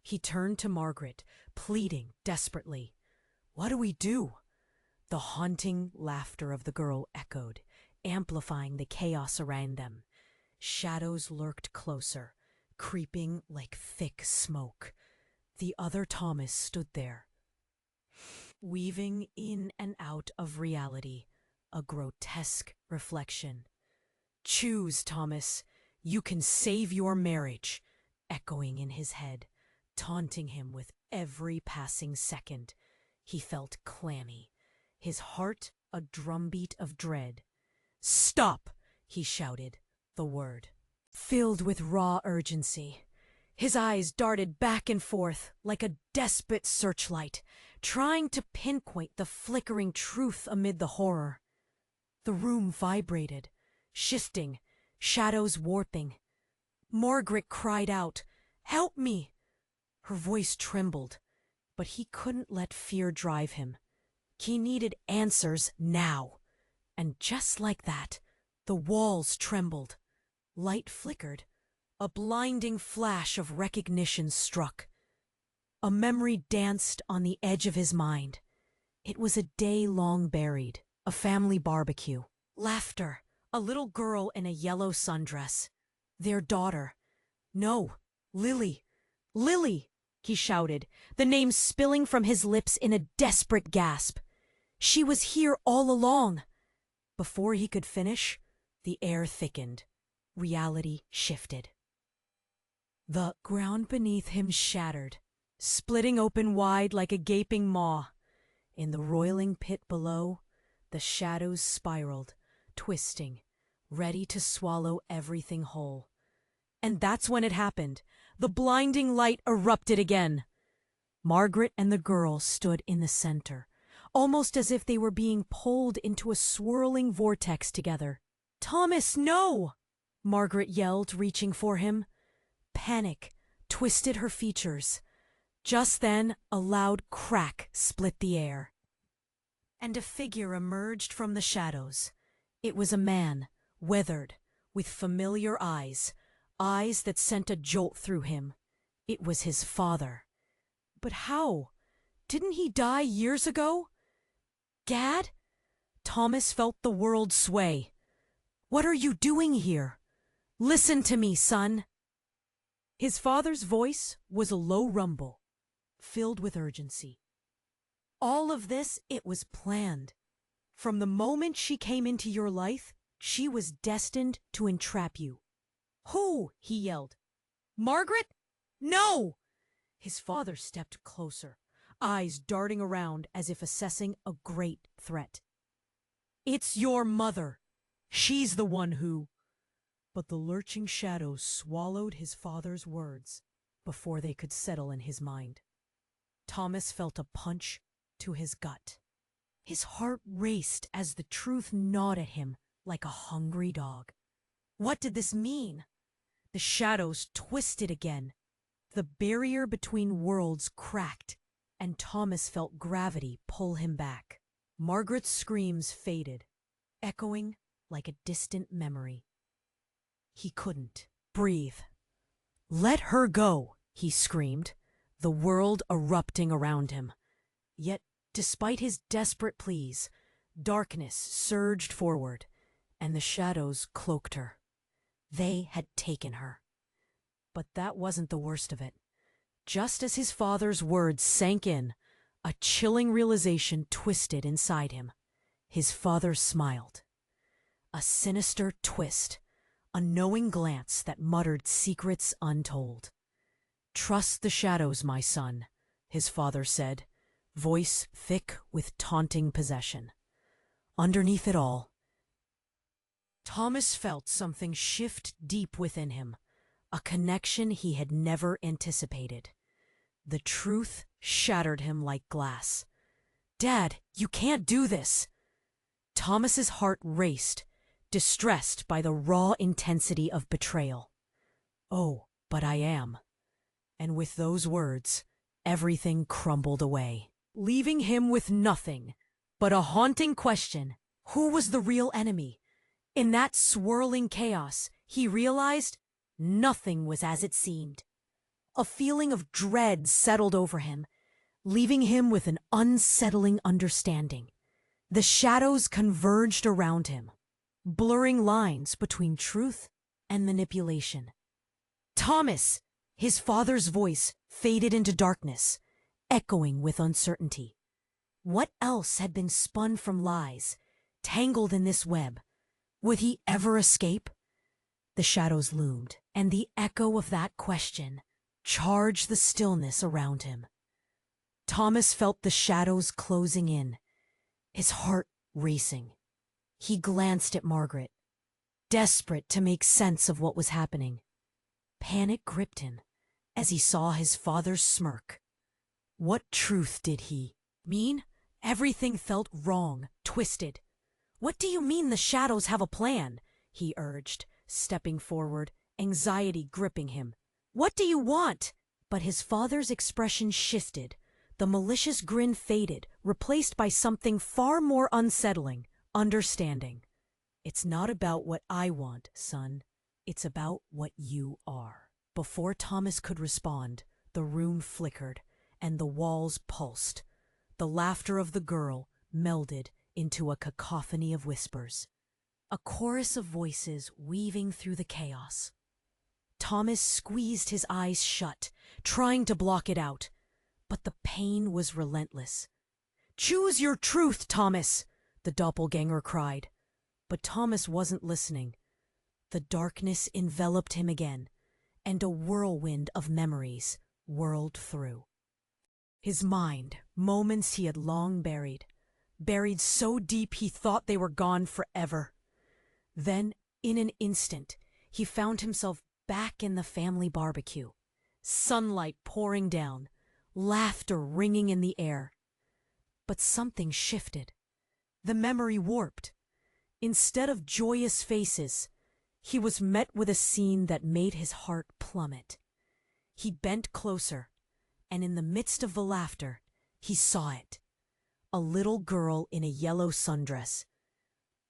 He turned to Margaret, pleading desperately. What do we do? The haunting laughter of the girl echoed, amplifying the chaos around them. Shadows lurked closer, creeping like thick smoke. The other Thomas stood there, weaving in and out of reality, a grotesque reflection. Choose, Thomas. You can save your marriage, echoing in his head, taunting him with every passing second. He felt clammy, his heart a drumbeat of dread. Stop, he shouted, the word, filled with raw urgency. His eyes darted back and forth like a desperate searchlight, trying to pinpoint the flickering truth amid the horror. The room vibrated, shifting, shadows warping. Margaret cried out, "Help me!" Her voice trembled, but he couldn't let fear drive him. He needed answers now. And just like that, the walls trembled. Light flickered. A blinding flash of recognition struck. A memory danced on the edge of his mind. It was a day long buried, a family barbecue. Laughter, a little girl in a yellow sundress. Their daughter. No, Lily. Lily, he shouted, the name spilling from his lips in a desperate gasp. She was here all along. Before he could finish, the air thickened. Reality shifted. The ground beneath him shattered, splitting open wide like a gaping maw. In the roiling pit below, the shadows spiraled, twisting, ready to swallow everything whole. And that's when it happened. The blinding light erupted again. Margaret and the girl stood in the center, almost as if they were being pulled into a swirling vortex together. "Thomas, no!" Margaret yelled, reaching for him. Panic twisted her features. Just then, a loud crack split the air, and a figure emerged from the shadows. It was a man, weathered, with familiar eyes, eyes that sent a jolt through him. It was his father. But how? Didn't he die years ago? Dad? Thomas felt the world sway. What are you doing here? Listen to me, son. His father's voice was a low rumble, filled with urgency. All of this, it was planned. From the moment she came into your life, she was destined to entrap you. Who? He yelled. Margaret? No! His father stepped closer, eyes darting around as if assessing a great threat. "It's your mother. She's the one who—" But the lurching shadows swallowed his father's words before they could settle in his mind. Thomas felt a punch to his gut. His heart raced as the truth gnawed at him like a hungry dog. What did this mean? The shadows twisted again. The barrier between worlds cracked, and Thomas felt gravity pull him back. Margaret's screams faded, echoing like a distant memory. He couldn't breathe. "Let her go," he screamed, the world erupting around him. Yet, despite his desperate pleas, darkness surged forward, and the shadows cloaked her. They had taken her. But that wasn't the worst of it. Just as his father's words sank in, a chilling realization twisted inside him. His father smiled. A sinister twist, a knowing glance that muttered secrets untold. "Trust the shadows, my son," his father said, voice thick with taunting possession. Underneath it all, Thomas felt something shift deep within him, a connection he had never anticipated. The truth shattered him like glass. "Dad, you can't do this!" Thomas's heart raced, distressed by the raw intensity of betrayal. "Oh, but I am." And with those words, everything crumbled away, leaving him with nothing but a haunting question: who was the real enemy? In that swirling chaos, he realized nothing was as it seemed. A feeling of dread settled over him, leaving him with an unsettling understanding. The shadows converged around him, blurring lines between truth and manipulation. "Thomas!" His father's voice faded into darkness, echoing with uncertainty. What else had been spun from lies, tangled in this web? Would he ever escape? The shadows loomed, and the echo of that question charged the stillness around him. Thomas felt the shadows closing in, his heart racing. He glanced at Margaret, desperate to make sense of what was happening. Panic gripped him as he saw his father's smirk. What truth did he mean? Everything felt wrong, twisted. "What do you mean the shadows have a plan?" he urged, stepping forward, anxiety gripping him. "What do you want?" But his father's expression shifted. The malicious grin faded, replaced by something far more unsettling: understanding. "It's not about what I want, son. It's about what you are." Before Thomas could respond, the room flickered, and the walls pulsed. The laughter of the girl melded into a cacophony of whispers, a chorus of voices weaving through the chaos. Thomas squeezed his eyes shut, trying to block it out, but the pain was relentless. "Choose your truth, Thomas!" the doppelganger cried. But Thomas wasn't listening. The darkness enveloped him again, and a whirlwind of memories whirled through. His mind, moments he had long buried so deep he thought they were gone forever. Then, in an instant, he found himself back in the family barbecue, sunlight pouring down, laughter ringing in the air. But something shifted. The memory warped. Instead of joyous faces, he was met with a scene that made his heart plummet. He bent closer, and in the midst of the laughter, he saw it. A little girl in a yellow sundress.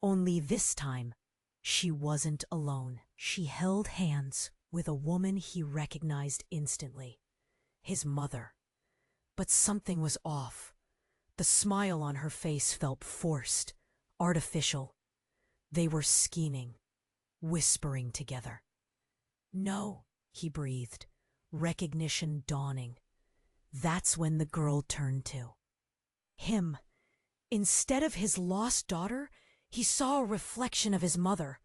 Only this time, she wasn't alone. She held hands with a woman he recognized instantly. His mother. But something was off. The smile on her face felt forced, artificial. They were scheming, whispering together. "No," he breathed, recognition dawning. That's when the girl turned to him. Instead of his lost daughter, he saw a reflection of his mother,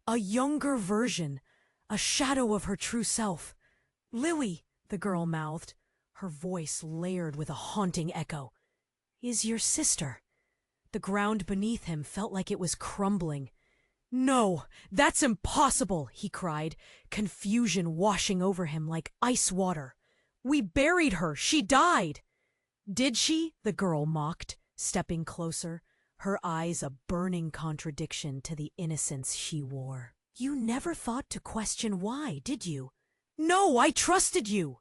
a younger version, a shadow of her true self. "Lily," the girl mouthed, her voice layered with a haunting echo. "Is your sister?" The ground beneath him felt like it was crumbling. "No, that's impossible," he cried, confusion washing over him like ice water. "We buried her. She died." "Did she?" the girl mocked, stepping closer, her eyes a burning contradiction to the innocence she wore. "You never thought to question why, did you?" "No, I trusted you."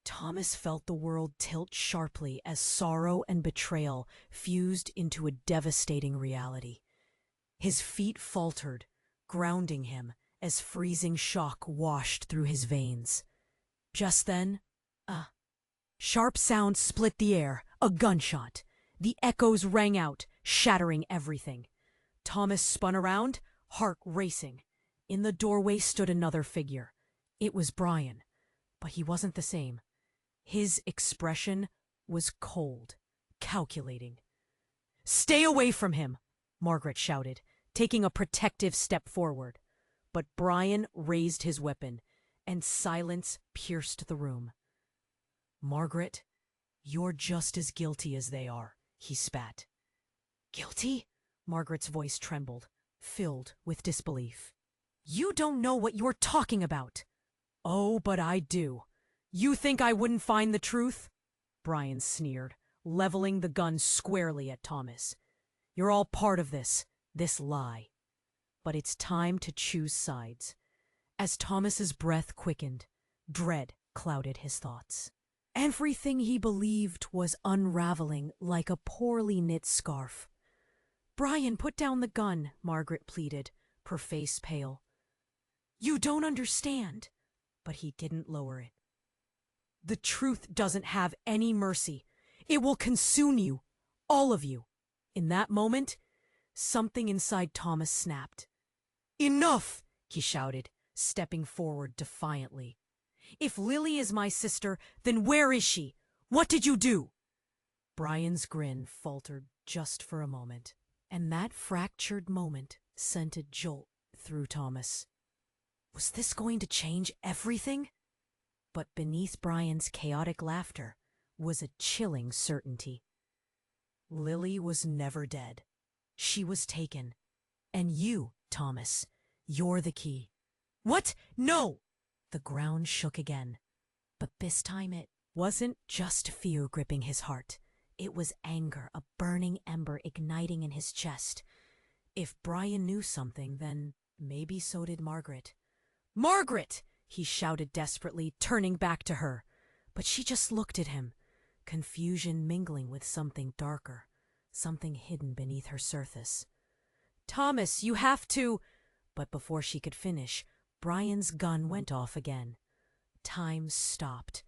Thomas felt the world tilt sharply as sorrow and betrayal fused into a devastating reality. His feet faltered, grounding him as freezing shock washed through his veins. Just then, a sharp sound split the air, a gunshot. The echoes rang out, shattering everything. Thomas spun around, heart racing. In the doorway stood another figure. It was Brian, but he wasn't the same. His expression was cold, calculating. "Stay away from him," Margaret shouted, taking a protective step forward. But Brian raised his weapon, and silence pierced the room. "Margaret, you're just as guilty as they are," he spat. "Guilty?" Margaret's voice trembled, filled with disbelief. "You don't know what you're talking about." "Oh, but I do. You think I wouldn't find the truth?" Brian sneered, leveling the gun squarely at Thomas. "You're all part of this lie. But it's time to choose sides." As Thomas's breath quickened, dread clouded his thoughts. Everything he believed was unraveling like a poorly knit scarf. "Brian, put down the gun," Margaret pleaded, her face pale. "You don't understand." But he didn't lower it. "The truth doesn't have any mercy. It will consume you, all of you." In that moment, something inside Thomas snapped. "Enough!" he shouted, stepping forward defiantly. "If Lily is my sister, then where is she? What did you do?" Brian's grin faltered just for a moment, and that fractured moment sent a jolt through Thomas. Was this going to change everything? But beneath Brian's chaotic laughter was a chilling certainty. Lily was never dead. She was taken. And you, Thomas, you're the key. "What? No!" The ground shook again. But this time it wasn't just fear gripping his heart. It was anger, a burning ember igniting in his chest. If Brian knew something, then maybe so did Margaret. "Margaret!" he shouted desperately, turning back to her. But she just looked at him, confusion mingling with something darker, something hidden beneath her surface. "Thomas, you have to—" But before she could finish, Brian's gun went off again. Time stopped,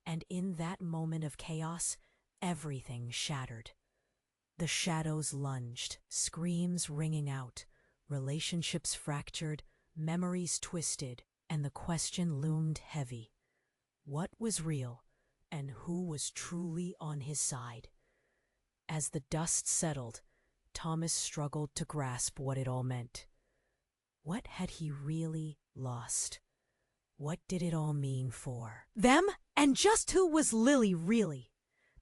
and in that moment of chaos, everything shattered. The shadows lunged, screams ringing out, relationships fractured, memories twisted, and the question loomed heavy. What was real, and who was truly on his side? As the dust settled, Thomas struggled to grasp what it all meant. What had he really lost? What did it all mean for them? And just who was Lily really?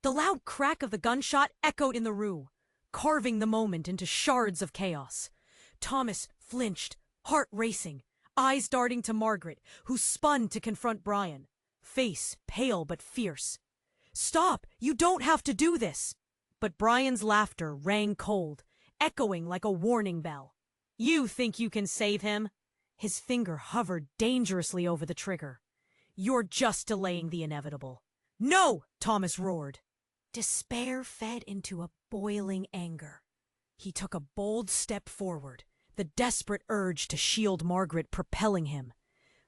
The loud crack of the gunshot echoed in the room, carving the moment into shards of chaos. Thomas flinched, heart racing, eyes darting to Margaret, who spun to confront Brian, face pale but fierce. "Stop! You don't have to do this!" But Brian's laughter rang cold, echoing like a warning bell. "You think you can save him?" His finger hovered dangerously over the trigger. "You're just delaying the inevitable." "No!" Thomas roared. Despair fed into a boiling anger. He took a bold step forward, the desperate urge to shield Margaret propelling him.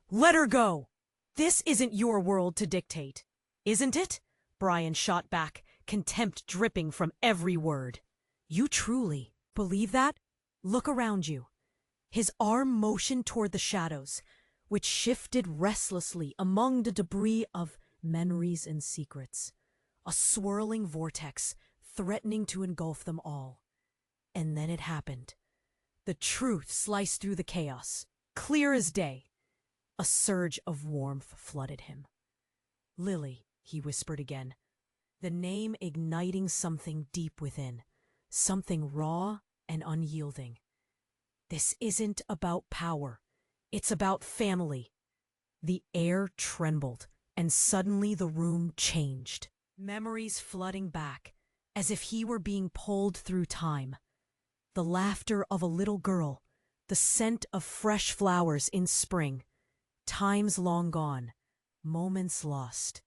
"Let her go! This isn't your world to dictate, isn't it?" Brian shot back, contempt dripping from every word. "You truly believe that? Look around you." His arm motioned toward the shadows, which shifted restlessly among the debris of memories and secrets. A swirling vortex, threatening to engulf them all. And then it happened. The truth sliced through the chaos, clear as day. A surge of warmth flooded him. "Lily," he whispered again, the name igniting something deep within, something raw and unyielding. This isn't about power. It's about family. The air trembled, and suddenly the room changed. Memories flooding back, as if he were being pulled through time. The laughter of a little girl, the scent of fresh flowers in spring. Times long gone, moments lost.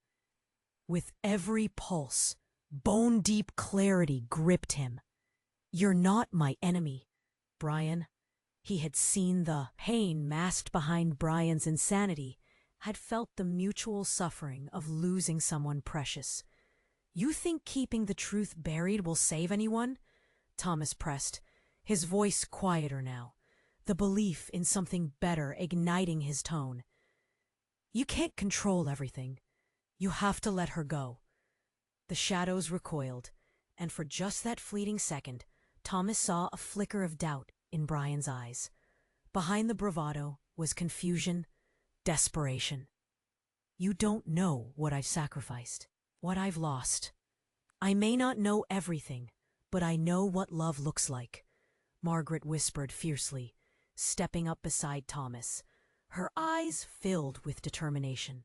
With every pulse, bone-deep clarity gripped him. You're not my enemy, Brian. He had seen the pain masked behind Brian's insanity, had felt the mutual suffering of losing someone precious. You think keeping the truth buried will save anyone? Thomas pressed, his voice quieter now, the belief in something better igniting his tone. You can't control everything. You have to let her go. The shadows recoiled, and for just that fleeting second, Thomas saw a flicker of doubt in Brian's eyes. Behind the bravado was confusion, desperation. You don't know what I've sacrificed, what I've lost. I may not know everything, but I know what love looks like, Margaret whispered fiercely, stepping up beside Thomas, her eyes filled with determination.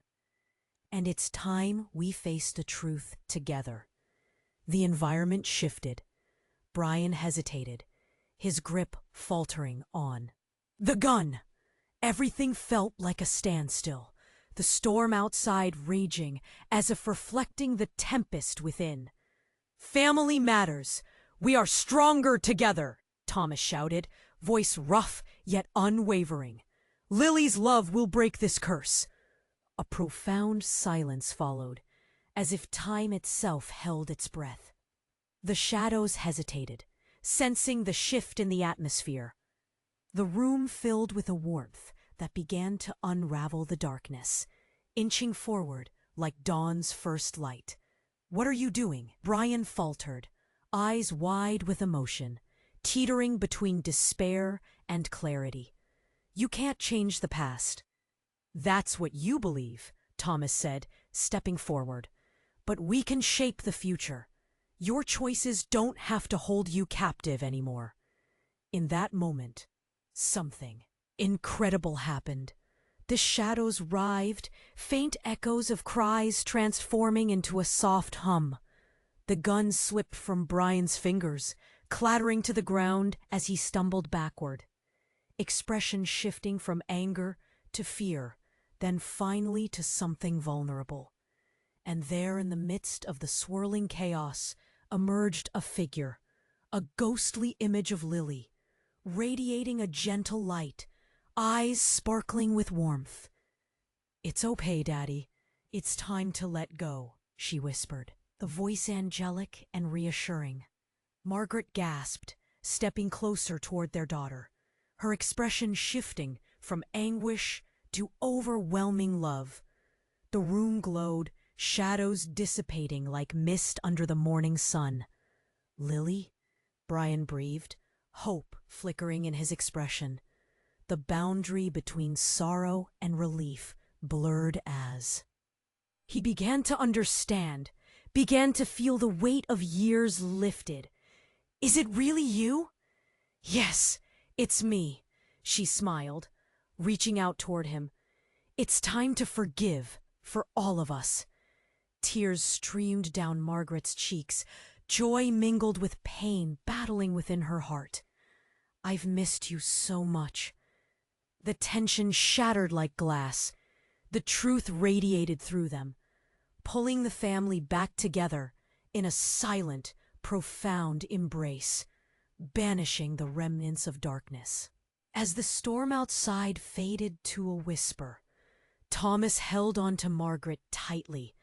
And it's time we face the truth together. The environment shifted. Brian hesitated, his grip faltering on. The gun! Everything felt like a standstill, the storm outside raging as if reflecting the tempest within. Family matters. We are stronger together, Thomas shouted, voice rough yet unwavering. Lily's love will break this curse. A profound silence followed, as if time itself held its breath. The shadows hesitated, sensing the shift in the atmosphere. The room filled with a warmth that began to unravel the darkness, inching forward like dawn's first light. What are you doing? Brian faltered, eyes wide with emotion, teetering between despair and clarity. You can't change the past. That's what you believe, Thomas said, stepping forward. But we can shape the future. Your choices don't have to hold you captive anymore. In that moment, something incredible happened. The shadows writhed, faint echoes of cries transforming into a soft hum. The gun slipped from Brian's fingers, clattering to the ground as he stumbled backward. Expression shifting from anger to fear, then finally to something vulnerable. And there in the midst of the swirling chaos emerged a figure, a ghostly image of Lily, radiating a gentle light, eyes sparkling with warmth. It's okay, Daddy. It's time to let go, she whispered, the voice angelic and reassuring. Margaret gasped, stepping closer toward their daughter, her expression shifting from anguish to overwhelming love. The room glowed, shadows dissipating like mist under the morning sun. Lily? Brian breathed, hope flickering in his expression. The boundary between sorrow and relief blurred as. He began to understand, began to feel the weight of years lifted. Is it really you? Yes, it's me, she smiled, reaching out toward him. It's time to forgive for all of us. Tears streamed down Margaret's cheeks, joy mingled with pain battling within her heart. I've missed you so much. The tension shattered like glass. The truth radiated through them, pulling the family back together in a silent, profound embrace, banishing the remnants of darkness. As the storm outside faded to a whisper, Thomas held on to Margaret tightly,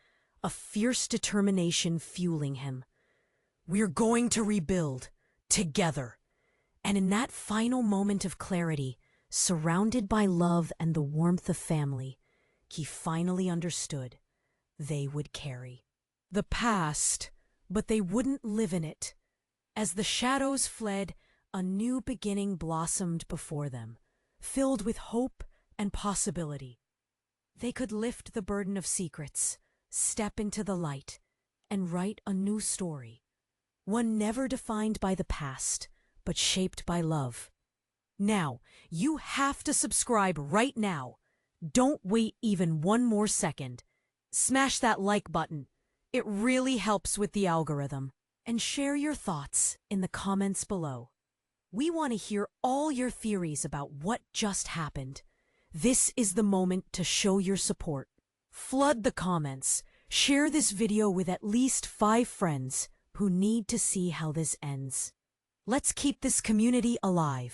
a fierce determination fueling him. We're going to rebuild, together. And in that final moment of clarity, surrounded by love and the warmth of family, he finally understood they would carry the past, but they wouldn't live in it. As the shadows fled, a new beginning blossomed before them, filled with hope and possibility. They could lift the burden of secrets, step into the light, and write a new story. One never defined by the past, but shaped by love. Now, you have to subscribe right now. Don't wait even one more second. Smash that like button. It really helps with the algorithm. And share your thoughts in the comments below. We want to hear all your theories about what just happened. This is the moment to show your support. Flood the comments. Share this video with at least 5 friends who need to see how this ends. Let's keep this community alive.